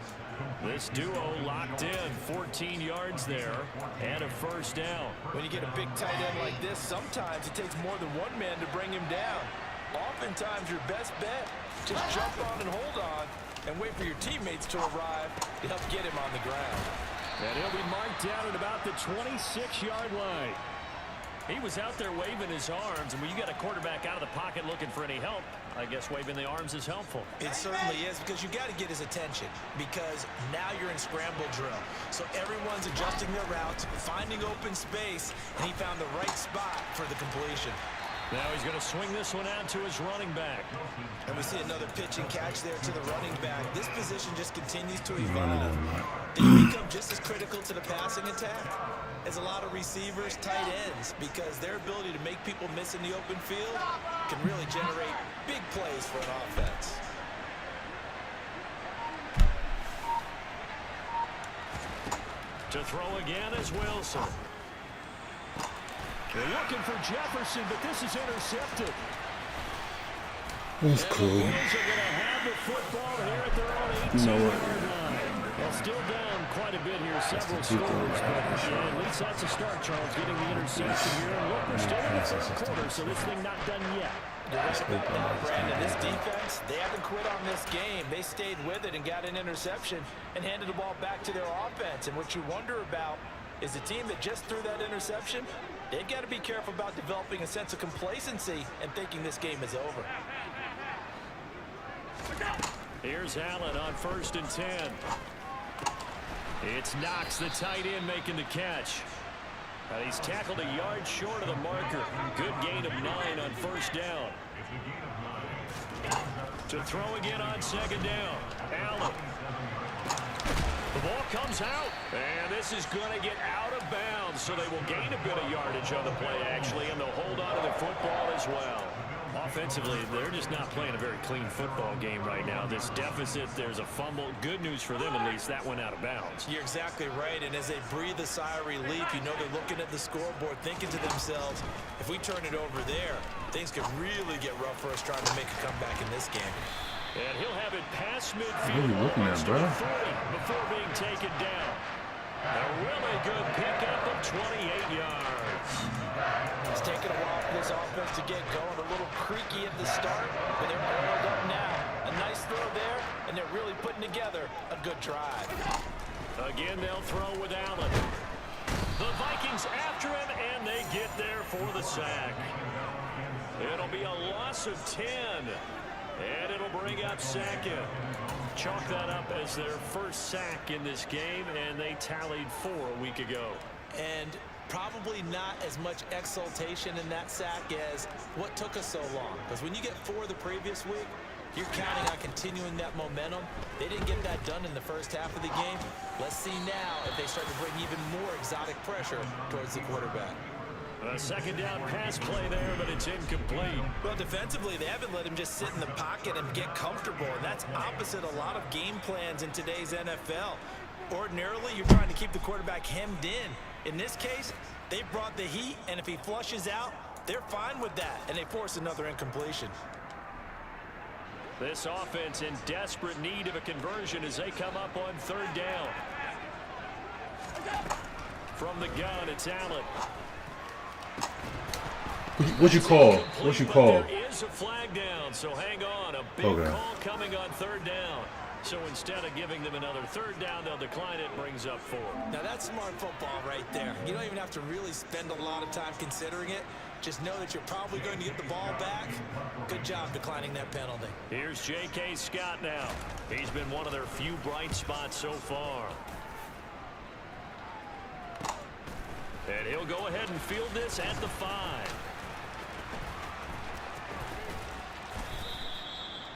This duo locked in, 14 yards there, and a first down. When you get a big tight end like this, sometimes it takes more than one man to bring him down. Oftentimes, your best bet, just jump on and hold on and wait for your teammates to arrive to help get him on the ground. And he'll be marked down at about the 26-yard line. He was out there waving his arms, and when you get a quarterback out of the pocket looking for any help, I guess waving the arms is helpful. It certainly is, because you got to get his attention, because now you're in scramble drill. So everyone's adjusting their routes, finding open space, and he found the right spot for the completion. Now he's going to swing this one out to his running back. And we see another pitch and catch there to the running back. This position just continues to He's running evolve. him, man. They become just as critical to the passing attack as a lot of receivers, tight ends, because their ability to make people miss in the open field can really generate big plays for an offense. To throw again is Wilson. They're looking for Jefferson, but this is intercepted. That's And cool. the Bills are going to have the football here at their own 18-yard line. Well, still down quite a bit here, several scores, but yeah, at least that's a start, Charles, getting the interception here. And look, we're still in the first quarter, so this thing not done yet. Now, Brandon, this defense, they haven't quit on this game. They stayed with it and got an interception and handed the ball back to their offense. And what you wonder about is the team that just threw that interception, they've got to be careful about developing a sense of complacency and thinking this game is over. Here's Allen on 1st and 10. It's Knox, the tight end, making the catch. He's tackled a yard short of the marker. Good gain of 9 on 1st down. To throw again on 2nd down. Allen. The ball comes out, and this is going to get out of bounds, so they will gain a bit of yardage on the play, actually, and they'll hold on to the football as well. Offensively, they're just not playing a very clean football game right now. This deficit, there's a fumble. Good news for them, at least. That went out of bounds. You're exactly right, and as they breathe a sigh of relief, you know they're looking at the scoreboard, thinking to themselves, if we turn it over there, things could really get rough for us trying to make a comeback in this game. And he'll have it past midfield. What are you looking at, bro? 30 before being taken down. A really good pickup of 28 yards. It's taken a while for this offense to get going. A little creaky at the start, but they're oiled up now. A nice throw there, and they're really putting together a good drive. Again, they'll throw with Allen. The Vikings after him, and they get there for the sack. It'll be a loss of 10, and it'll bring up 2nd. Chalk that up as their first sack in this game, and they tallied 4 a week ago. And probably not as much exultation in that sack as what took us so long. Because when you get 4 the previous week, you're counting on continuing that momentum. They didn't get that done in the first half of the game. Let's see now if they start to bring even more exotic pressure towards the quarterback. A 2nd down pass play there, but it's incomplete. Well, defensively, they haven't let him just sit in the pocket and get comfortable, and that's opposite a lot of game plans in today's NFL. Ordinarily, you're trying to keep the quarterback hemmed in. In this case, they brought the heat, and if he flushes out, they're fine with that, and they force another incompletion. This offense in desperate need of a conversion as they come up on 3rd down. From the gun, it's Allen. What you call? What you call? There is a flag down, so hang on. A big Okay. call coming on 3rd down. So instead of giving them another 3rd down, they'll decline it. Brings up 4. Now, that's smart football right there. You don't even have to really spend a lot of time considering it. Just know that you're probably going to get the ball back. Good job declining that penalty. Here's J.K. Scott now. He's been one of their few bright spots so far. And he'll go ahead and field this at the 5.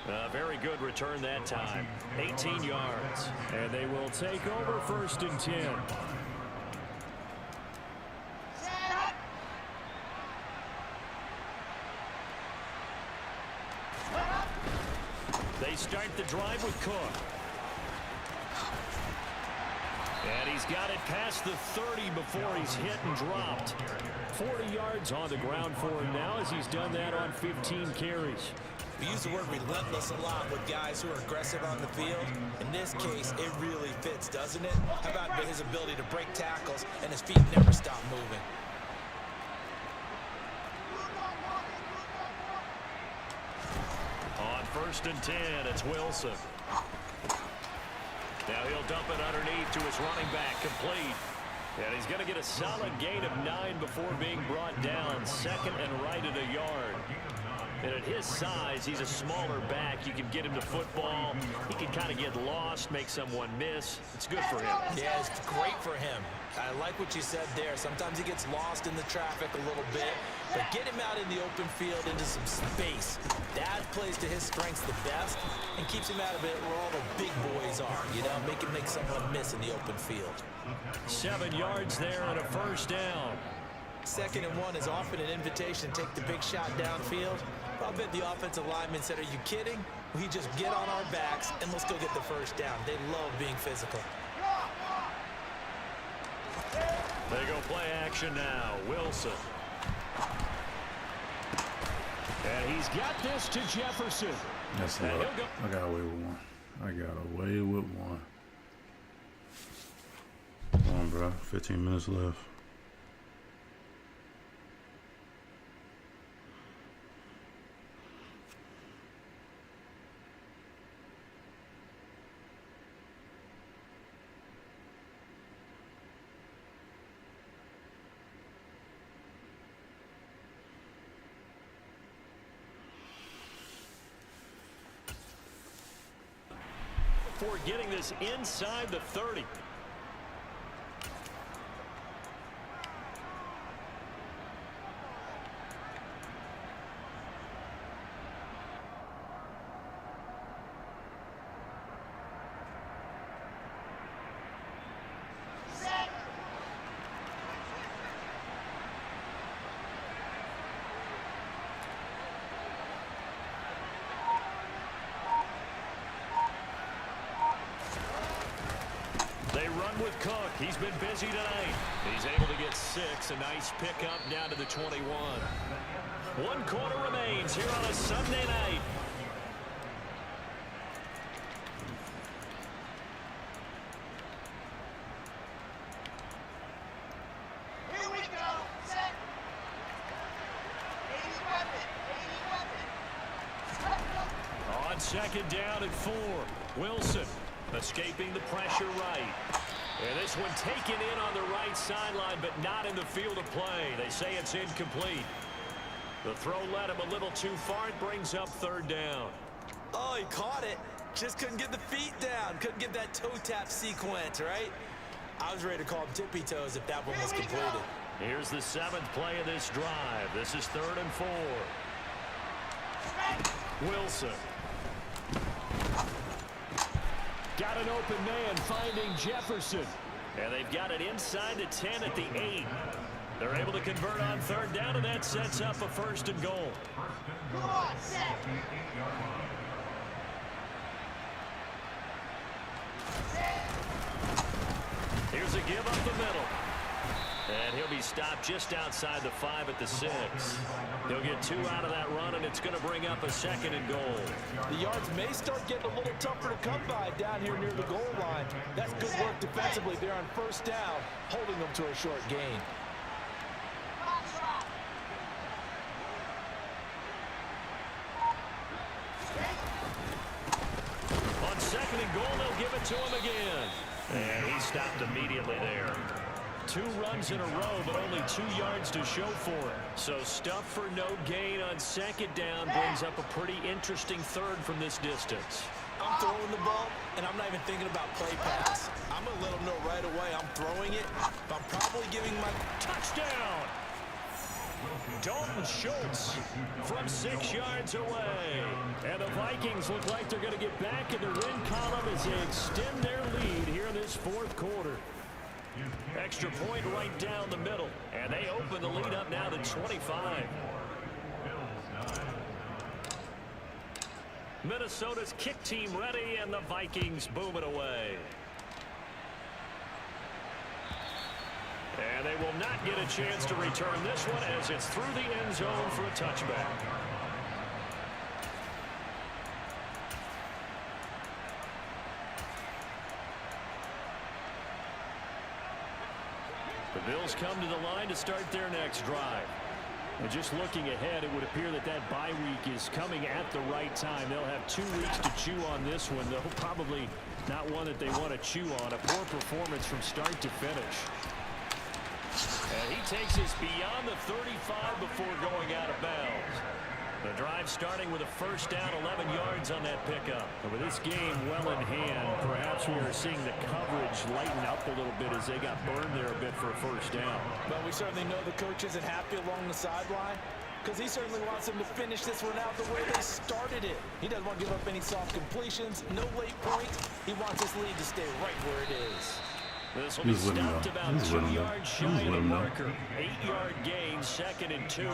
A very good return that time. 18 yards. And they will take over 1st and 10. They start the drive with Cook. And he's got it past the 30 before he's hit and dropped. 40 yards on the ground for him now as he's done that on 15 carries. We use the word relentless a lot with guys who are aggressive on the field. In this case, it really fits, doesn't it? How about his ability to break tackles and his feet never stop moving? On 1st and 10, it's Wilson. Now he'll dump it underneath to his running back, complete. And he's going to get a solid gain of 9 before being brought down. 2nd and right at a yard. And at his size, he's a smaller back. You can get him to football. He can kind of get lost, make someone miss. It's good for him. Yeah, it's great for him. I like what you said there. Sometimes he gets lost in the traffic a little bit, but get him out in the open field into some space. That plays to his strengths the best and keeps him out of it where all the big boys are, you know, make him make someone miss in the open field. 7 yards there and a first down. 2nd and 1 is often an invitation to take the big shot downfield. I bet the offensive lineman said, are you kidding? We just get on our backs and let's go get the first down. They love being physical. They go play action now. Wilson. And he's got this to Jefferson. That's And luck. he'll go. I got away with one. I got away with one. Come on, bro. 15 minutes left. For getting this inside the 30. They run with Cook. He's been busy tonight. He's able to get 6. A nice pickup down to the 21. 1 quarter remains here on a Sunday night. Here we go. Set. 80 weapon. On 2nd down and 4. Wilson escaping the pressure right. And this one taken in on the right sideline, but not in the field of play. They say it's incomplete. The throw led him a little too far. It brings up 3rd down. Oh, he caught it. Just couldn't get the feet down. Couldn't get that toe tap sequence, right? I was ready to call him tippy toes if that one was completed. Here's the 7th play of this drive. This is 3rd and 4. Wilson. Got an open man finding Jefferson. And they've got it inside the 10 at the 8. They're able to convert on 3rd down, and that sets up a 1st and goal. Go on, set. Here's a give up the middle. And he'll be stopped just outside the 5 at the 6. He'll get 2 out of that run, and it's going to bring up a 2nd and goal. The yards may start getting a little tougher to come by down here near the goal line. That's good work defensively there on 1st down, holding them to a short gain. On 2nd and goal, they'll give it to him again. And he stopped immediately there. 2 runs in a row, but only 2 yards to show for it. So stuff for no gain on 2nd down brings up a pretty interesting 3rd from this distance. I'm throwing the ball, and I'm not even thinking about play pass. I'm going to let them know right away I'm throwing it, but I'm probably giving my Touchdown! Dalton Schultz from 6 yards away. And the Vikings look like they're going to get back in the win column as they extend their lead here in this 4th quarter. Extra point right down the middle. And they open the lead up now to 25. Minnesota's kick team ready, and the Vikings boom it away. And they will not get a chance to return this one as it's through the end zone for a touchback. The Bills come to the line to start their next drive. And just looking ahead, it would appear that that bye week is coming at the right time. They'll have 2 weeks to chew on this one, though probably not one that they want to chew on. A poor performance from start to finish. And he takes us beyond the 35 before going out of bounds. The drive starting with a first down, 11 yards on that pickup. And with this game well in hand, perhaps we are seeing the coverage lighten up a little bit as they got burned there a bit for a first down. But we certainly know the coach isn't happy along the sideline, because he certainly wants them to finish this one out the way they started it. He doesn't want to give up any soft completions, no late points. He wants this lead to stay right where it is. This will be stopped about 2 yards shy of the marker. 8-yard gain, 2nd and 2.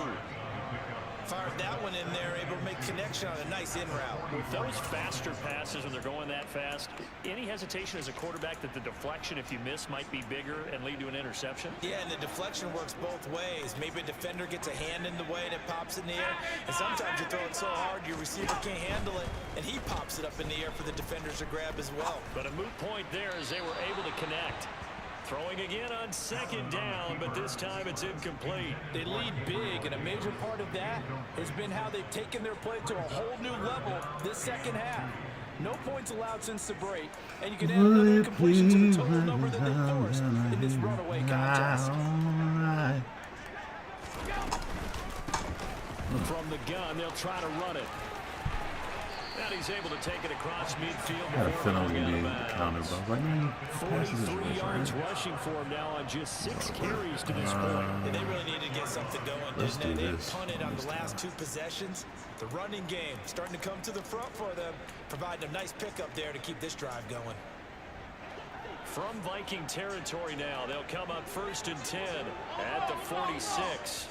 Fired that one in there, able to make connection on a nice in route. With those faster passes when they're going that fast, any hesitation as a quarterback that the deflection, if you miss, might be bigger and lead to an interception? Yeah, and the deflection works both ways. Maybe a defender gets a hand in the way and it pops in the air. And sometimes you throw it so hard your receiver can't handle it, and he pops it up in the air for the defenders to grab as well. But a moot point there as they were able to connect. Throwing again on 2nd down, but this time it's incomplete. They lead big, and a major part of that has been how they've taken their play to a whole new level this second half. No points allowed since the break, and you can add another incompletion to the total number that they forced in this runaway contest. From the gun, they'll try to run it. And he's able to take it across midfield. I had a feeling I was going to be counted, but I was like, man, 43 yards rushing for him now on just 6 carries to this point. And they really need to get something going, Let's didn't they? do They this. punted on the last 2 possessions. The running game starting to come to the front for them, providing a nice pickup there to keep this drive going. From Viking territory now, they'll come up 1st and 10 at the 46.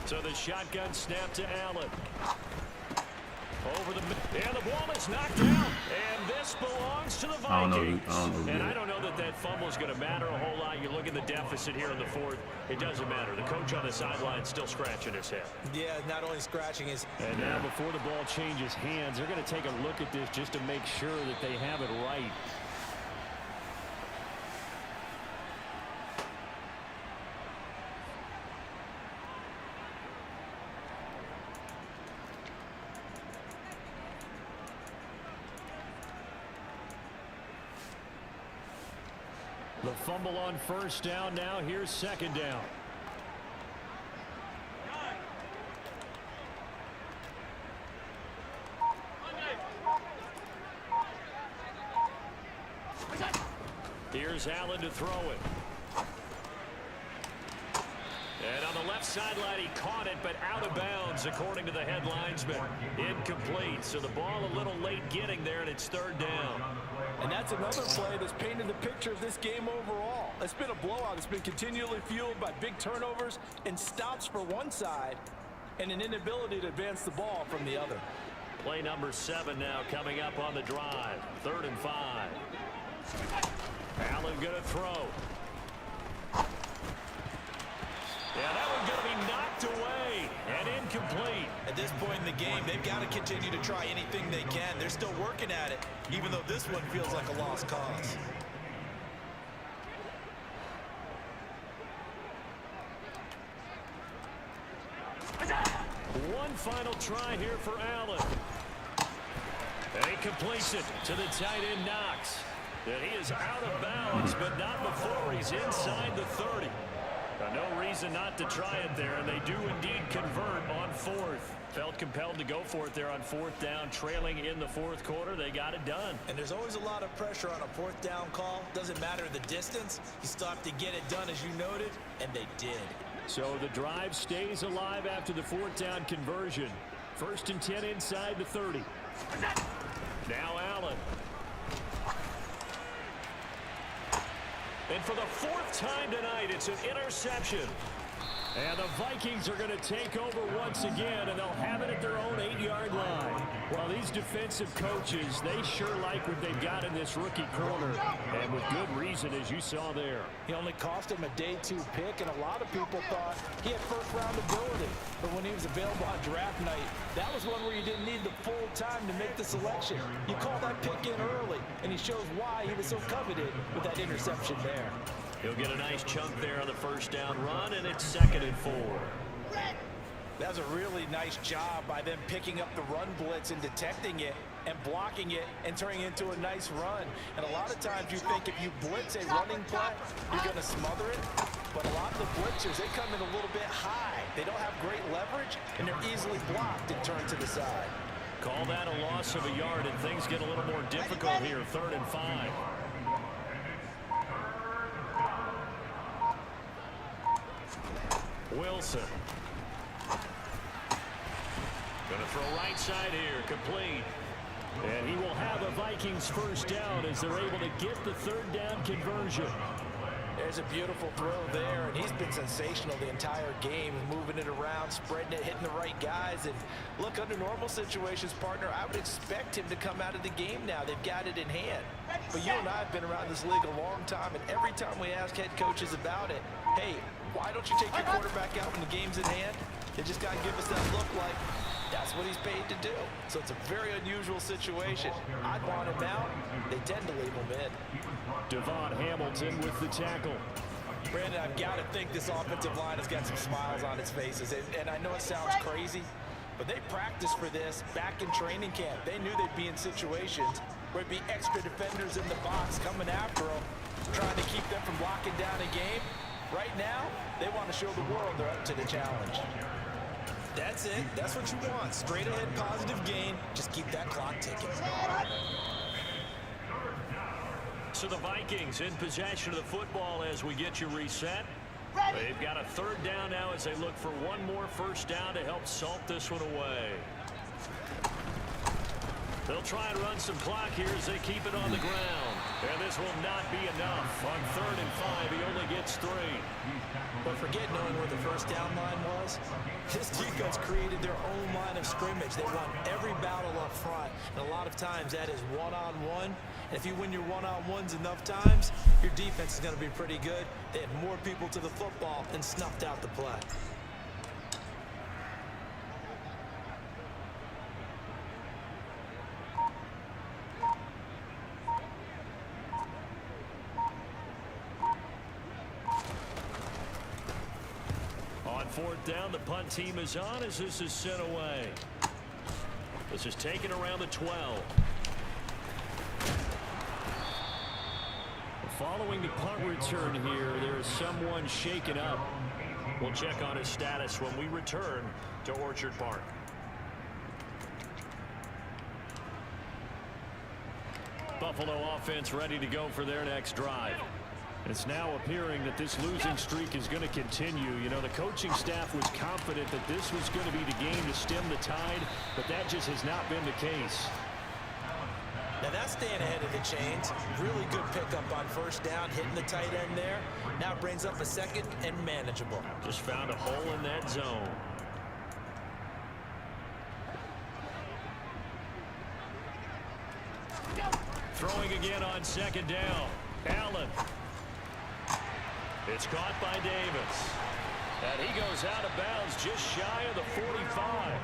So the shotgun snap to Allen. Over the and the ball is knocked down, and this belongs to the Vikings. And I don't know that fumble is going to matter a whole lot. You look at the deficit here in the 4th. It doesn't matter. The coach on the sideline still scratching his head. Yeah, not only scratching his. And now before the ball changes hands, they're going to take a look at this just to make sure that they have it right. The fumble on 1st down. Now here's 2nd down. Here's Allen to throw it. And on the left sideline, he caught it, but out of bounds, according to the head linesman. Incomplete. So the ball a little late getting there, and it's 3rd down. And that's another play that's painted the picture of this game overall. It's been a blowout. It's been continually fueled by big turnovers and stops for one side and an inability to advance the ball from the other. Play number 7 now coming up on the drive. 3rd and 5. Allen going to throw. Yeah, that one's going to be knocked away and incomplete. At this point in the game, they've got to continue to try anything they can. They're still working at it, even though this one feels like a lost cause. One final try here for Allen. And he completes it to the tight end, Knox. And he is out of bounds, but not before he's inside the 30. No reason not to try it there, and they do indeed convert on 4th. Felt compelled to go for it there on 4th down, trailing in the 4th quarter. They got it done. And there's always a lot of pressure on a 4th down call. Doesn't matter the distance. You still have to get it done, as you noted, and they did. So the drive stays alive after the 4th down conversion. 1st and 10 inside the 30. Now Allen. And for the 4th time tonight, it's an interception. And the Vikings are going to take over once again, and they'll have it at their own 8-yard line. Well, these defensive coaches, they sure like what they've got in this rookie corner, and with good reason, as you saw there. He only cost him a day 2 pick, and a lot of people thought he had first-round ability. But when he was available on draft night, that was one where you didn't need the full time to make the selection. You call that pick in early, and he shows why he was so coveted with that interception there. He'll get a nice chunk there on the 1st down run, and it's 2nd and 4. That was a really nice job by them picking up the run blitz and detecting it and blocking it and turning it into a nice run. And a lot of times you think if you blitz a running play, you're going to smother it. But a lot of the blitzers, they come in a little bit high. They don't have great leverage, and they're easily blocked and turned to the side. Call that a loss of a yard, and things get a little more difficult here, 3rd and 5. Wilson. Going to throw right side here, complete. And he will have a Vikings first down as they're able to get the 3rd down conversion. There's a beautiful throw there, and he's been sensational the entire game, moving it around, spreading it, hitting the right guys. And look, under normal situations, partner, I would expect him to come out of the game now. They've got it in hand. But you and I have been around this league a long time, and every time we ask head coaches about it, hey, why don't you take your quarterback out when the game's in hand? They just got to give us that look like that's what he's paid to do. So it's a very unusual situation. I'd want him out. They tend to leave him in. Devon Hamilton with the tackle. Brandon, I've got to think this offensive line has got some smiles on its faces. And I know it sounds crazy, but they practiced for this back in training camp. They knew they'd be in situations where it'd be extra defenders in the box coming after them, trying to keep them from locking down a game. Right now, they want to show the world they're up to the challenge. That's it. That's what you want. Straight ahead, positive gain. Just keep that clock ticking. So the Vikings in possession of the football as we get you reset. They've got a 3rd down now as they look for one more first down to help salt this one away. They'll try and run some clock here as they keep it on the ground. And this will not be enough. On 3rd and 5, he only gets 3. But forget knowing where the first down line was. This defense created their own line of scrimmage. They won every battle up front. And a lot of times that is one-on-one. And if you win your one-on-ones enough times, your defense is going to be pretty good. They had more people to the football and snuffed out the play. On 4th down, the punt team is on as this is sent away. This is taken around the 12. Following the punt return here, there is someone shaken up. We'll check on his status when we return to Orchard Park. Buffalo offense ready to go for their next drive. It's now appearing that this losing streak is going to continue. You know, the coaching staff was confident that this was going to be the game to stem the tide, but that just has not been the case. Now that's staying ahead of the chains. Really good pickup on first down, hitting the tight end there. Now it brings up a 2nd and manageable. Just found a hole in that zone. Throwing again on 2nd down. Allen. It's caught by Davis. And he goes out of bounds just shy of the 45.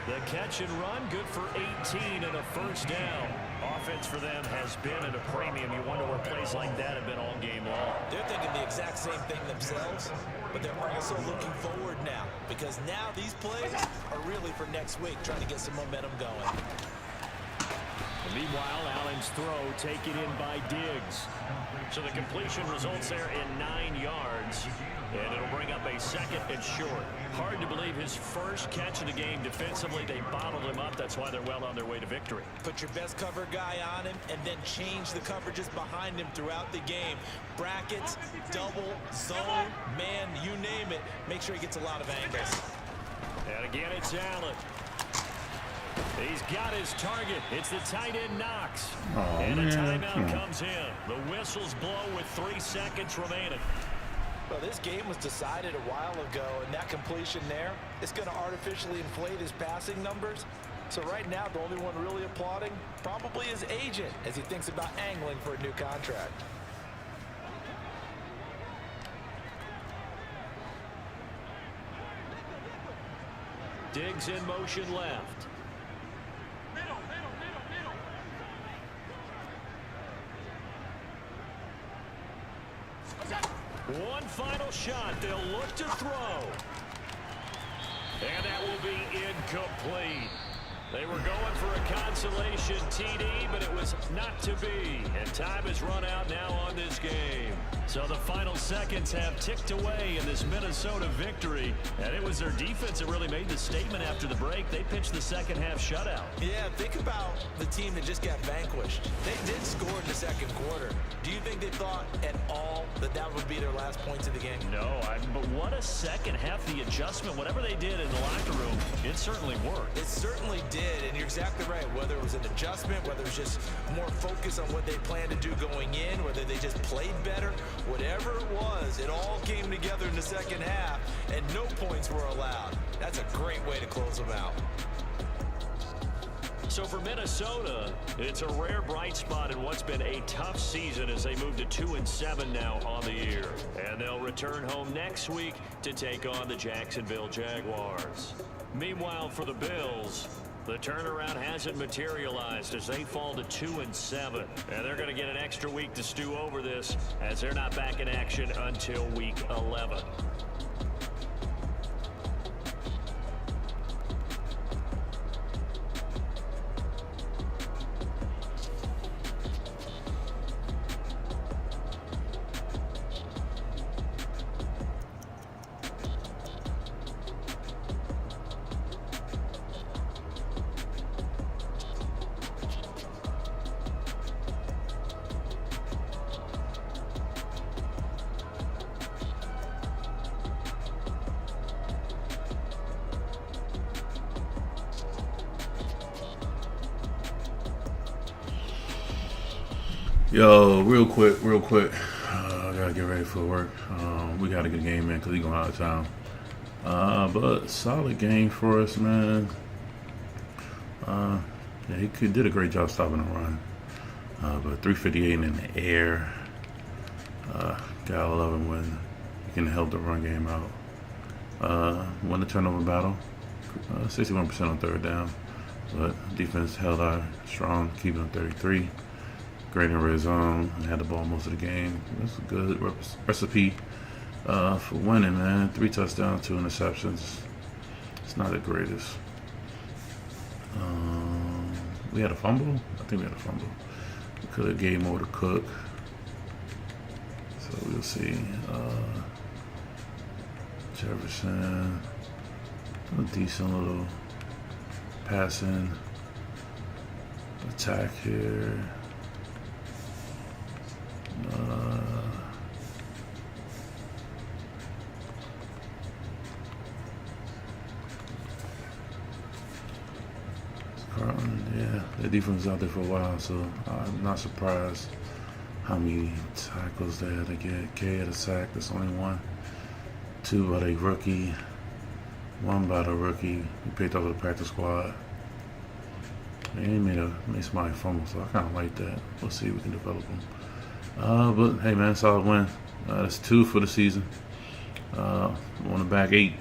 The catch and run, good for 18 and a first down. Offense for them has been at a premium. You wonder where plays like that have been all game long. They're thinking the exact same thing themselves, but they're also looking forward now because now these plays are really for next week, trying to get some momentum going. Meanwhile, Allen's throw taken in by Diggs. So the completion results there in 9 yards. And it'll bring up a 2nd and short. Hard to believe his first catch of the game. Defensively, they bottled him up. That's why they're well on their way to victory. Put your best cover guy on him and then change the coverages behind him throughout the game. Brackets, double, zone, man, you name it. Make sure he gets a lot of angles. And again, it's Allen. He's got his target. It's the tight end Knox. And a timeout comes in. The whistles blow with 3 seconds remaining. Well, this game was decided a while ago, and that completion there is going to artificially inflate his passing numbers. So right now, the only one really applauding probably his agent as he thinks about angling for a new contract. Diggs in motion left. One final shot. They'll look to throw. And that will be incomplete. They were going for a consolation TD, but it was not to be. And time has run out now on this game. So the final seconds have ticked away in this Minnesota victory. And it was their defense that really made the statement after the break. They pitched the second half shutout. Yeah, think about the team that just got vanquished. They did score in the second quarter. Do you think they thought at all that that would be their last points of the game? No, but what a second half. The adjustment, whatever they did in the locker room, it certainly worked. It certainly did, and you're exactly right. Whether it was an adjustment, whether it was just more focus on what they planned to do going in, whether they just played better, whatever it was, it all came together in the second half, and no points were allowed. That's a great way to close them out. So for Minnesota, it's a rare bright spot in what's been a tough season as they move to 2-7 now on the year. And they'll return home next week to take on the Jacksonville Jaguars. Meanwhile, for the Bills, the turnaround hasn't materialized as they fall to 2-7. And they're going to get an extra week to stew over this as they're not back in action until week 11. Yo, real quick. I gotta get ready for work. We gotta get a game in because we going out of town. But solid game for us, man. Yeah, he did a great job stopping the run. But 358 in the air. Gotta love him when he can help the run game out. Won the turnover battle. 61% on third down. But defense held out strong, keeping them 33. Great in red zone, had the ball most of the game. That's a good recipe for winning, man. 3 touchdowns, 2 interceptions. It's not the greatest. We had a fumble? I think we had a fumble. We could have gave more to Cook. So we'll see. Jefferson. A decent little passing attack here. Carlton, yeah, the defense was out there for a while, so I'm not surprised how many tackles they had to get. K had a sack, that's only 1. 2 by the rookie, 1 by the rookie. He picked up the practice squad. And he made somebody fumble, so I kind of like that. We'll see if we can develop him. But hey, man, solid win. That's 2 for the season. On the back 8.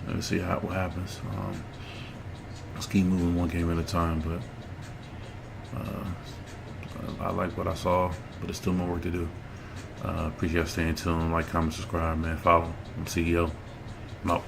Let's see what happens. Let's keep moving one game at a time, but I like what I saw, but there's still more work to do. Appreciate you staying tuned. Like, comment, subscribe, man. Follow. I'm CEO. I'm out.